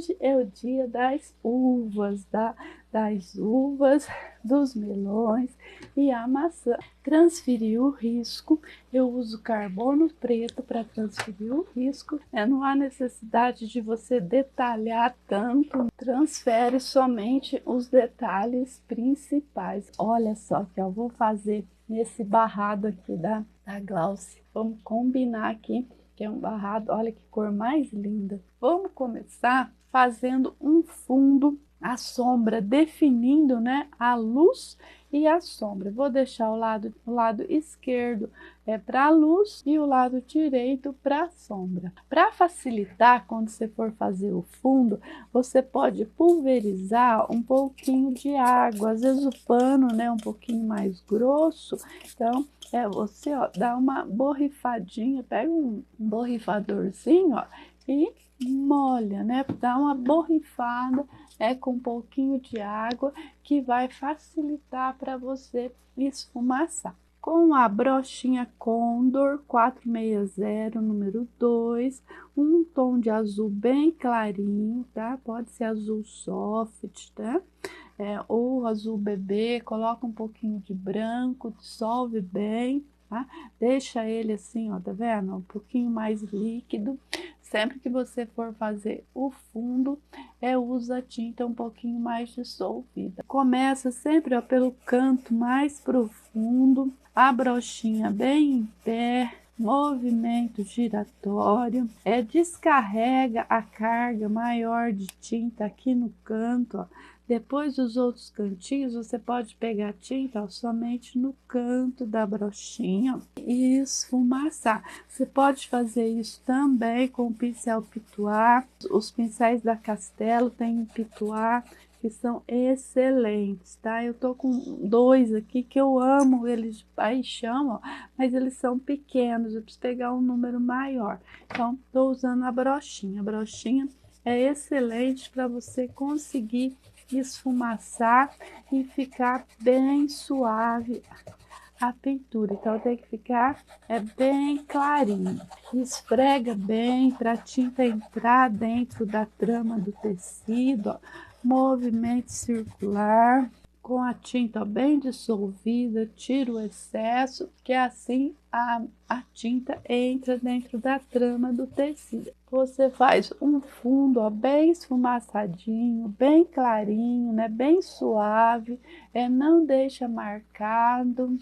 hoje é o dia das uvas, das uvas, dos melões e a maçã. Transferir o risco, eu uso carbono preto para transferir o risco. Não há necessidade de você detalhar tanto, transfere somente os detalhes principais. Olha só que eu vou fazer nesse barrado aqui da Glauce. Vamos combinar aqui, que é um barrado, olha que cor mais linda. Vamos começar fazendo um fundo, a sombra, definindo, né, a luz e a sombra. Vou deixar o lado esquerdo para a luz e o lado direito para a sombra. Para facilitar, quando você for fazer o fundo, você pode pulverizar um pouquinho de água. Às vezes o pano, né, um pouquinho mais grosso, então você dá uma borrifadinha, pega um borrifadorzinho e molha, né? Dá uma borrifada com um pouquinho de água, que vai facilitar para você esfumaçar. Com a brochinha Condor 460, número 2, um tom de azul bem clarinho, tá? Pode ser azul soft, tá? Ou azul bebê, coloca um pouquinho de branco, dissolve bem, tá? Deixa ele assim, ó, tá vendo? Um pouquinho mais líquido. Sempre que você for fazer o fundo, usa a tinta um pouquinho mais dissolvida. Começa sempre, ó, pelo canto mais profundo, a brochinha bem em pé, movimento giratório, descarrega a carga maior de tinta aqui no canto, ó. Depois dos outros cantinhos, você pode pegar tinta, ó, somente no canto da brochinha e esfumaçar. Você pode fazer isso também com o pincel Pituá. Os pincéis da Castelo têm Pituá que são excelentes, tá? Eu tô com 2 aqui que eu amo eles de paixão, ó, mas eles são pequenos, eu preciso pegar um número maior. Então, tô usando a brochinha. A brochinha é excelente para você conseguir esfumaçar e ficar bem suave a pintura. Então tem que ficar bem clarinho. Esfrega bem para a tinta entrar dentro da trama do tecido, ó. Movimento circular com a tinta bem dissolvida, tira o excesso, que assim a tinta entra dentro da trama do tecido. Você faz um fundo, ó, bem esfumaçadinho, bem clarinho, né, bem suave, não deixa marcado.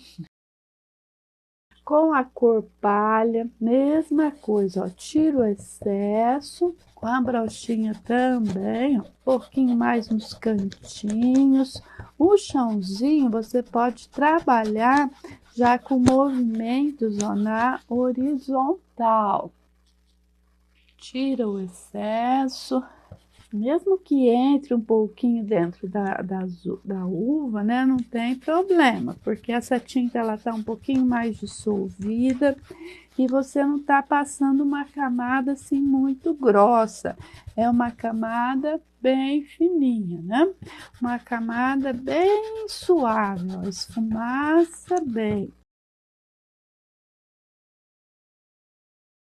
Com a cor palha, mesma coisa, ó, tira o excesso, com a brochinha também, ó, um pouquinho mais nos cantinhos. O chãozinho você pode trabalhar já com movimentos, ó, na horizontal. Tira o excesso. Mesmo que entre um pouquinho dentro da uva, né, não tem problema, porque essa tinta ela tá um pouquinho mais dissolvida e você não tá passando uma camada assim muito grossa, é uma camada bem fininha, né? Uma camada bem suave, ó, esfumaça bem.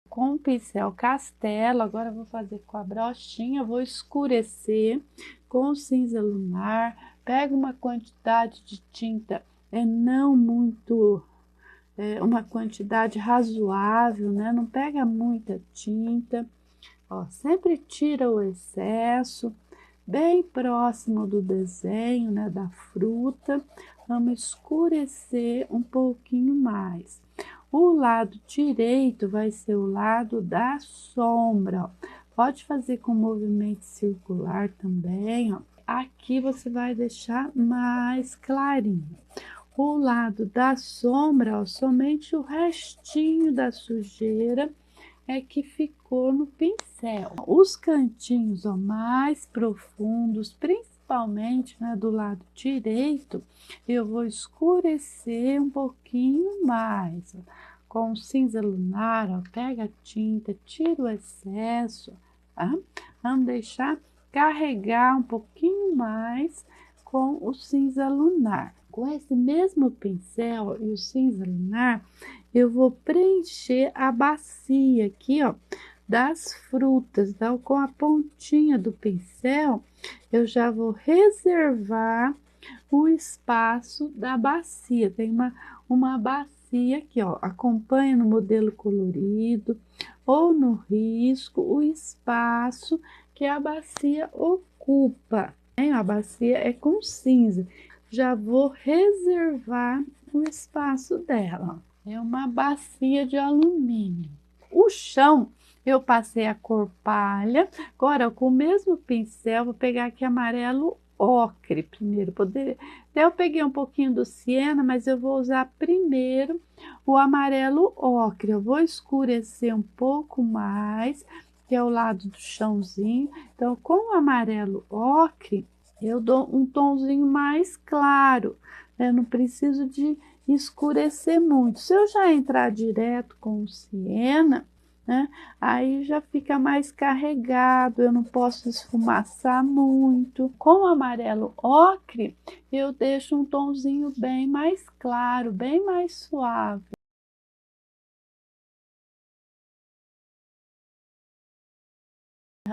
Com o pincel Castelo, agora eu vou fazer com a brochinha, vou escurecer com o cinza lunar, pega uma quantidade de tinta, não muito, uma quantidade razoável, né? Não pega muita tinta, ó, sempre tira o excesso, bem próximo do desenho, né, da fruta, vamos escurecer um pouquinho mais. O lado direito vai ser o lado da sombra, ó. Pode fazer com movimento circular também, ó. Aqui você vai deixar mais clarinho. O lado da sombra, ó, somente o restinho da sujeira que ficou no pincel. Os cantinhos, ó, mais profundos, principalmente, né, do lado direito, eu vou escurecer um pouquinho mais, ó. Com o cinza lunar, ó, pega a tinta, tira o excesso, tá? Vamos deixar carregar um pouquinho mais com o cinza lunar. Com esse mesmo pincel e o cinza lunar, eu vou preencher a bacia aqui, ó, das frutas. Então, com a pontinha do pincel, eu já vou reservar o espaço da bacia. Tem uma bacia aqui, ó, acompanha no modelo colorido ou no risco o espaço que a bacia ocupa. Né? A bacia é com cinza. Já vou reservar o espaço dela. É uma bacia de alumínio. O chão eu passei a cor palha. Agora, com o mesmo pincel, vou pegar aqui amarelo ocre primeiro. Eu peguei um pouquinho do siena, mas eu vou usar primeiro o amarelo ocre. Eu vou escurecer um pouco mais, que é o lado do chãozinho. Então, com o amarelo ocre, eu dou um tonzinho mais claro. Eu não preciso de escurecer muito. Se eu já entrar direto com o siena, né, aí já fica mais carregado, eu não posso esfumaçar muito. Com o amarelo ocre, eu deixo um tonzinho bem mais claro, bem mais suave.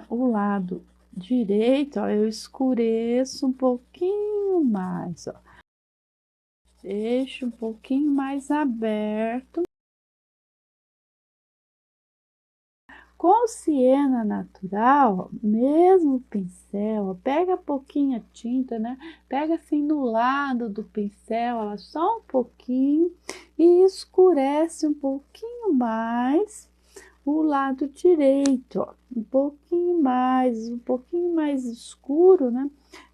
O lado direito, ó, eu escureço um pouquinho mais, ó. Deixo um pouquinho mais aberto. Com siena natural, mesmo pincel, ó, pega pouquinha tinta, né? Pega assim no lado do pincel, ó, só um pouquinho e escurece mais o lado direito, ó, um pouquinho mais escuro, né?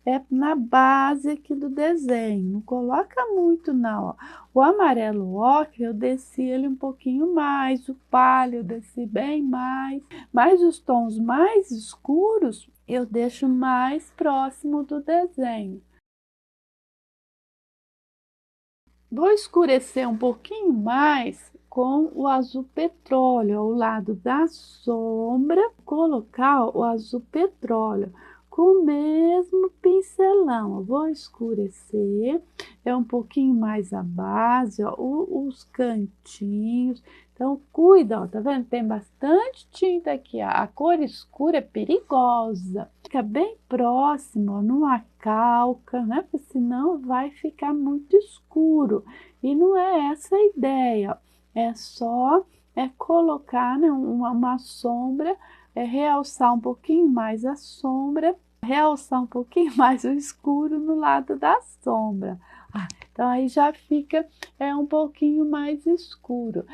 É na base aqui do desenho, não coloca muito não, ó. O amarelo ocre eu desci ele um pouquinho mais, o palha eu desci bem mais, mas os tons mais escuros eu deixo mais próximo do desenho. Vou escurecer um pouquinho mais com o azul petróleo ao lado da sombra, colocar o azul petróleo com o mesmo pincelão. Eu vou escurecer, é um pouquinho mais a base, ó, os cantinhos. Então, cuida, ó, tá vendo? Tem bastante tinta aqui, ó. A cor escura é perigosa. Fica bem próximo, ó, numa calca, né? Porque senão vai ficar muito escuro. E não é essa a ideia, ó. É só colocar, né, uma sombra, realçar um pouquinho mais a sombra, realçar um pouquinho mais o escuro no lado da sombra. Então aí já fica um pouquinho mais escuro.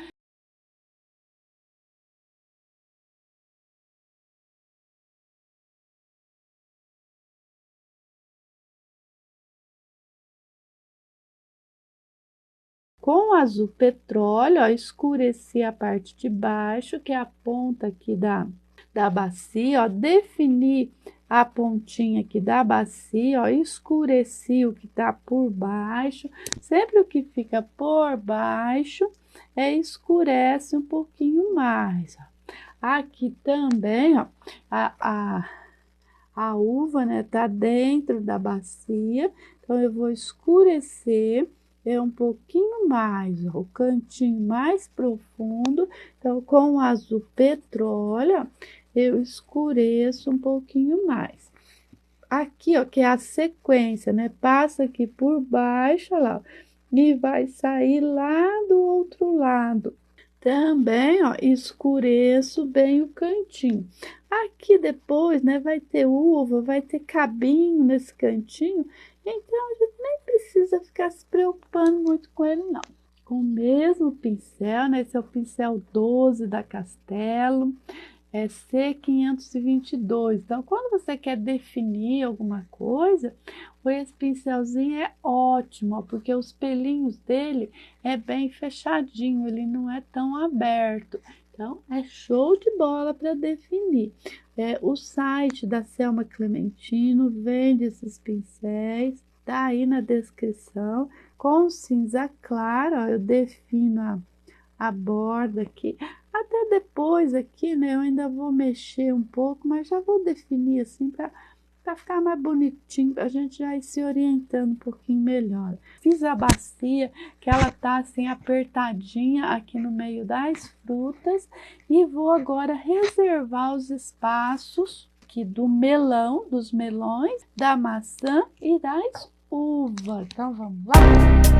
Com o azul petróleo, ó, escureci a parte de baixo, que é a ponta aqui da bacia, ó, defini a pontinha aqui da bacia, ó, escureci o que tá por baixo. Sempre o que fica por baixo escurece um pouquinho mais, ó. Aqui também, ó, a uva, né, tá dentro da bacia, então eu vou escurecer um pouquinho mais, ó, o cantinho mais profundo. Então, com o azul petróleo, eu escureço um pouquinho mais. Aqui, ó, que é a sequência, né? Passa aqui por baixo, ó lá, e vai sair lá do outro lado. Também, ó, escureço bem o cantinho. Aqui depois, né, vai ter uva, vai ter cabinho nesse cantinho, então a gente nem precisa ficar se preocupando muito com ele, não. Com o mesmo pincel, né, esse é o pincel 12 da Castelo, é C522. Então, quando você quer definir alguma coisa, esse pincelzinho é ótimo, ó, porque os pelinhos dele é bem fechadinho, ele não é tão aberto. Então, é show de bola para definir. O site da Selma Clementino vende esses pincéis, tá aí na descrição. Com cinza claro, ó, eu defino a borda aqui. Até depois aqui, né, eu ainda vou mexer um pouco, mas já vou definir assim para para ficar mais bonitinho, a gente já ir se orientando um pouquinho melhor. Fiz a bacia, que ela tá assim apertadinha aqui no meio das frutas, e vou agora reservar os espaços aqui do melão, dos melões, da maçã e das uvas. Então vamos lá?